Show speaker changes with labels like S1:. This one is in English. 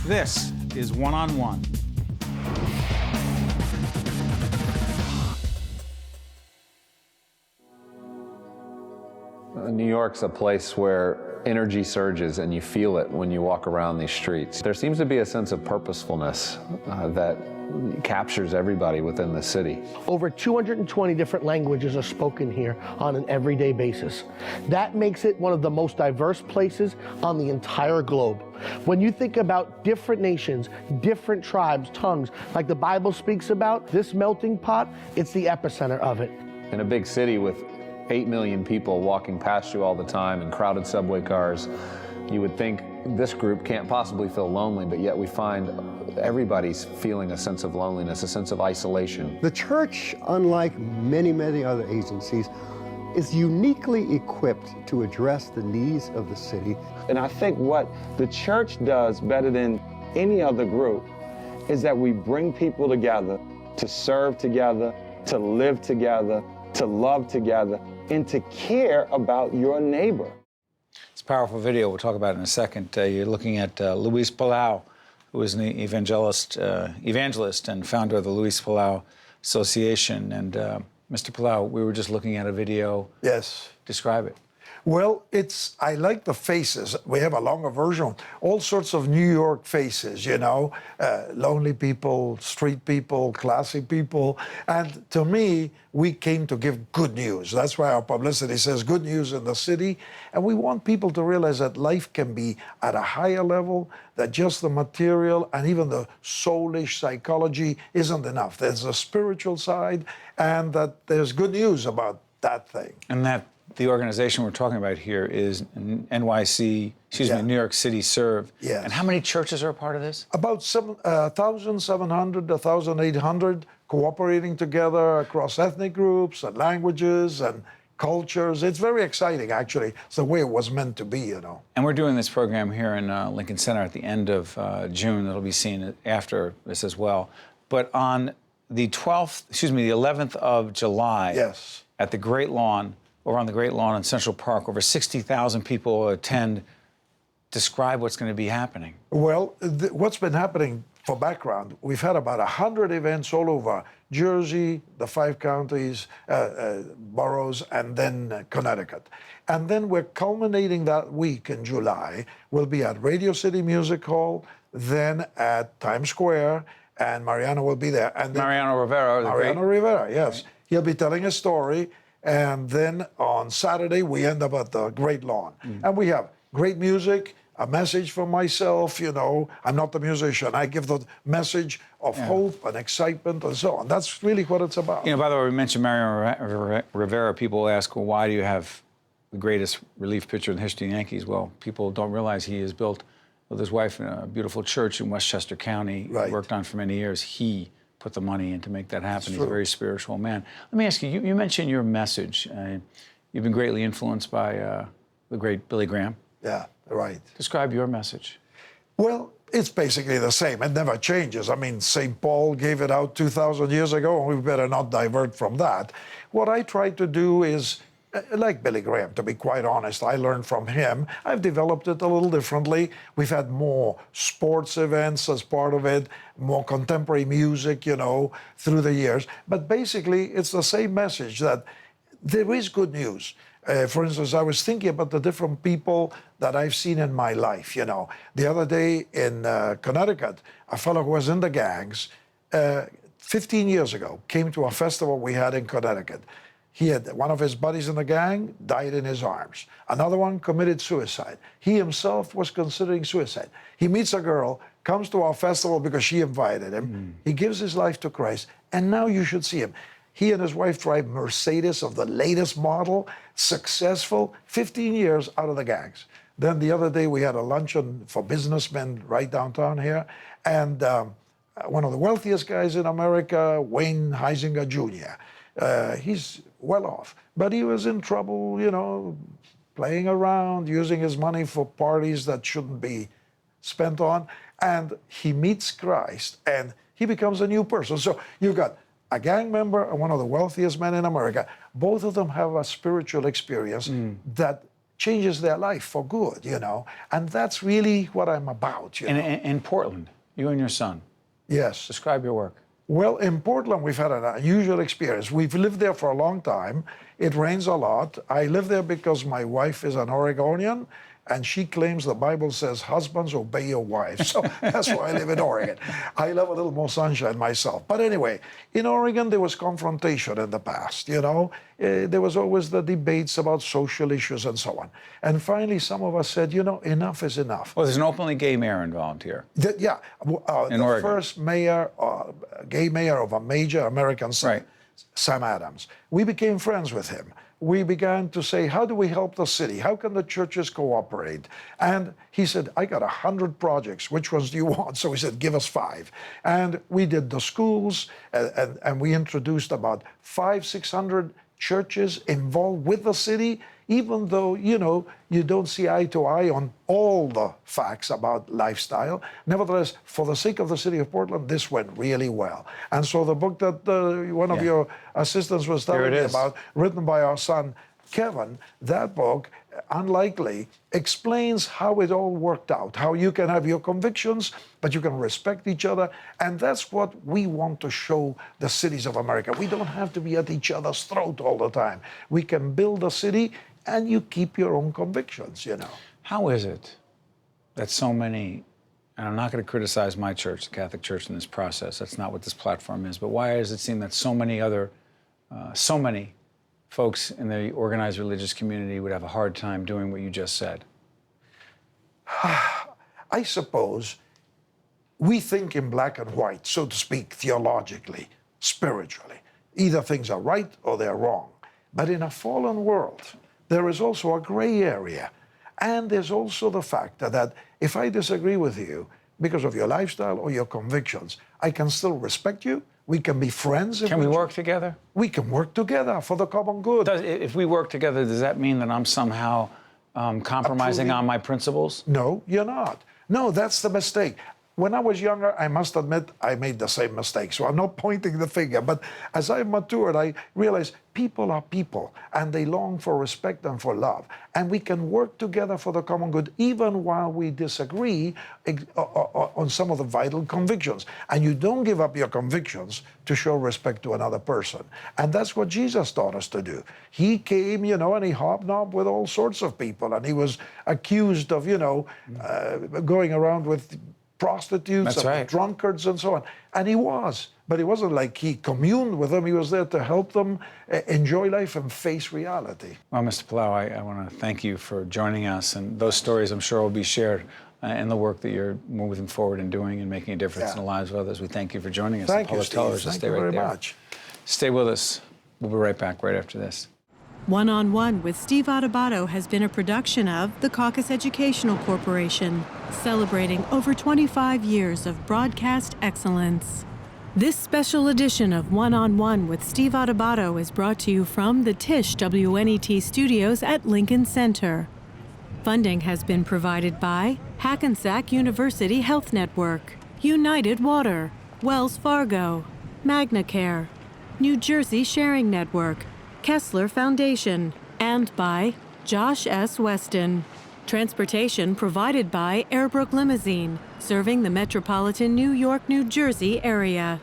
S1: This is One on One.
S2: New York's a place where energy surges and you feel it when you walk around these streets. There seems to be a sense of purposefulness that captures everybody within the city.
S3: Over 220 different languages are spoken here on an everyday basis. That makes it one of the most diverse places on the entire globe. When you think about different nations, different tribes, tongues, like the Bible speaks about, this melting pot, it's the epicenter of it.
S2: In a big city with 8 million people walking past you all the time in crowded subway cars, you would think this group can't possibly feel lonely, but yet we find everybody's feeling a sense of loneliness, a sense of isolation.
S4: The church, unlike many, many other agencies, is uniquely equipped to address the needs of the city.
S5: And I think what the church does better than any other group is that we bring people together to serve together, to live together, to love together, and to care about your neighbor.
S1: It's a powerful video. We'll talk about it in a second. You're looking at Luis Palau, who is an evangelist and founder of the Luis Palau Association. And Mr. Palau, we were just looking at a video.
S6: Yes.
S1: Describe it.
S6: Well, I like the faces. We have a longer version. All sorts of New York faces, you know, lonely people, street people, classy people. And to me, we came to give good news. That's why our publicity says good news in the city. And we want people to realize that life can be at a higher level, that just the material and even the soulish psychology isn't enough. There's a spiritual side, and that there's good news about that thing.
S1: And that the organization we're talking about here is NYC, New York CityServe.
S6: Yes.
S1: And how many churches are a part of this?
S6: About 1,700, 1,800 cooperating together across ethnic groups and languages and cultures. It's very exciting, actually. It's the way it was meant to be, you know.
S1: And we're doing this program here in Lincoln Center at the end of June. That'll be seen after this as well. But on the 11th of July,
S6: yes,
S1: at the Great Lawn, over on the Great Lawn in Central Park, over 60,000 people will attend. Describe what's going to be happening.
S6: Well, what's been happening, for background, we've had about 100 events all over Jersey, the 5 counties, boroughs, and then Connecticut. And then we're culminating that week in July. We'll be at Radio City Music Hall, then at Times Square, and Mariano will be there. And then
S1: Mariano Rivera,
S6: yes.
S1: Right.
S6: He'll be telling a story. And then on Saturday, we end up at the Great Lawn. And we have great music, a message from myself, you know. I'm not the musician. I give the message of hope and excitement and so on. That's really what it's about.
S1: You know, by the way, we mentioned Mariano Rivera. People ask, well, why do you have the greatest relief pitcher in the history of the Yankees? Well, people don't realize he has built, with his wife, a beautiful church in Westchester County, worked on for many years. He put the money in to make that happen. He's a very spiritual man. Let me ask you, you mentioned your message. You've been greatly influenced by the great Billy Graham.
S6: Yeah, right.
S1: Describe your message.
S6: Well, it's basically the same. It never changes. I mean, St. Paul gave it out 2,000 years ago, and we better not divert from that. What I try to do is, like Billy Graham, to be quite honest, I learned from him. I've developed it a little differently. We've had more sports events as part of it, more contemporary music, you know, through the years. But basically, it's the same message that there is good news. For instance, I was thinking about the different people that I've seen in my life, you know. The other day in Connecticut, a fellow who was in the gangs, 15 years ago, came to a festival we had in Connecticut. He had one of his buddies in the gang died in his arms. Another one committed suicide. He himself was considering suicide. He meets a girl, comes to our festival because she invited him. He gives his life to Christ, and now you should see him. He and his wife drive Mercedes of the latest model, successful, 15 years out of the gangs. Then the other day we had a luncheon for businessmen right downtown here, and one of the wealthiest guys in America, Wayne Heisinger Jr., he's well off, but he was in trouble, you know, playing around, using his money for parties that shouldn't be spent on, and he meets Christ, and he becomes a new person. So you've got a gang member and one of the wealthiest men in America. Both of them have a spiritual experience that changes their life for good, you know. And that's really what I'm about, you know.
S1: And in Portland, you and your son,
S6: Yes.
S1: describe your work.
S6: Well, in Portland, we've had an unusual experience. We've lived there for a long time. It rains a lot. I live there because my wife is an Oregonian, and she claims the Bible says, husbands, obey your wives. So that's why I live in Oregon. I love a little more sunshine myself. But anyway, in Oregon, there was confrontation in the past, you know. There was always the debates about social issues and so on. And finally, some of us said, you know, enough is enough.
S1: Well, there's an openly gay mayor involved here.
S6: The
S1: Oregon.
S6: first mayor, gay mayor of a major American city,
S1: Right.
S6: Sam Adams. We became friends with him. We began to say, how do we help the city? How can the churches cooperate? And he said, I got 100 projects. Which ones do you want? So we said, give us 5. And we did the schools, and we introduced about 600 churches involved with the city, even though, you know, you don't see eye to eye on all the facts about lifestyle. Nevertheless, for the sake of the city of Portland, this went really well. And so the book that one of your assistants was telling me about, written by our son, Kevin, that book, unlikely, explains how it all worked out, how you can have your convictions, but you can respect each other. And that's what we want to show the cities of America. We don't have to be at each other's throat all the time. We can build a city and you keep your own convictions, you know.
S1: How is it that so many, and I'm not going to criticize my church, the Catholic Church, in this process. That's not what this platform is. But why does it seem that so many folks in the organized religious community would have a hard time doing what you just said?
S6: I suppose we think in black and white, so to speak, theologically, spiritually. Either things are right or they're wrong. But in a fallen world, there is also a gray area. And there's also the fact that if I disagree with you because of your lifestyle or your convictions, I can still respect you. We can be friends.
S1: Can we work together?
S6: We can work together for the common good.
S1: If we work together, does that mean that I'm somehow compromising on my principles?
S6: No, you're not. No, that's the mistake. When I was younger, I must admit I made the same mistake. So I'm not pointing the finger. But as I matured, I realized people are people and they long for respect and for love. And we can work together for the common good even while we disagree on some of the vital convictions. And you don't give up your convictions to show respect to another person. And that's what Jesus taught us to do. He came, you know, and he hobnobbed with all sorts of people. And he was accused of, you know, going around with prostitutes and drunkards and so on. And he was. But it wasn't like he communed with them. He was there to help them enjoy life and face reality.
S1: Well, Mr. Palau, I want to thank you for joining us. And those stories, I'm sure, will be shared in the work that you're moving forward and doing and making a difference in the lives of others. We thank you for joining us.
S6: Thank you,
S1: Steve.
S6: Thank you very much.
S1: Stay with us. We'll be right back right after this.
S7: One-on-One with Steve Adubato has been a production of the Caucus Educational Corporation, celebrating over 25 years of broadcast excellence. This special edition of One-on-One with Steve Adubato is brought to you from the Tisch WNET studios at Lincoln Center. Funding has been provided by Hackensack University Health Network, United Water, Wells Fargo, MagnaCare, New Jersey Sharing Network, Kessler Foundation, and by Josh S. Weston. Transportation provided by Airbrook Limousine, serving the metropolitan New York, New Jersey area.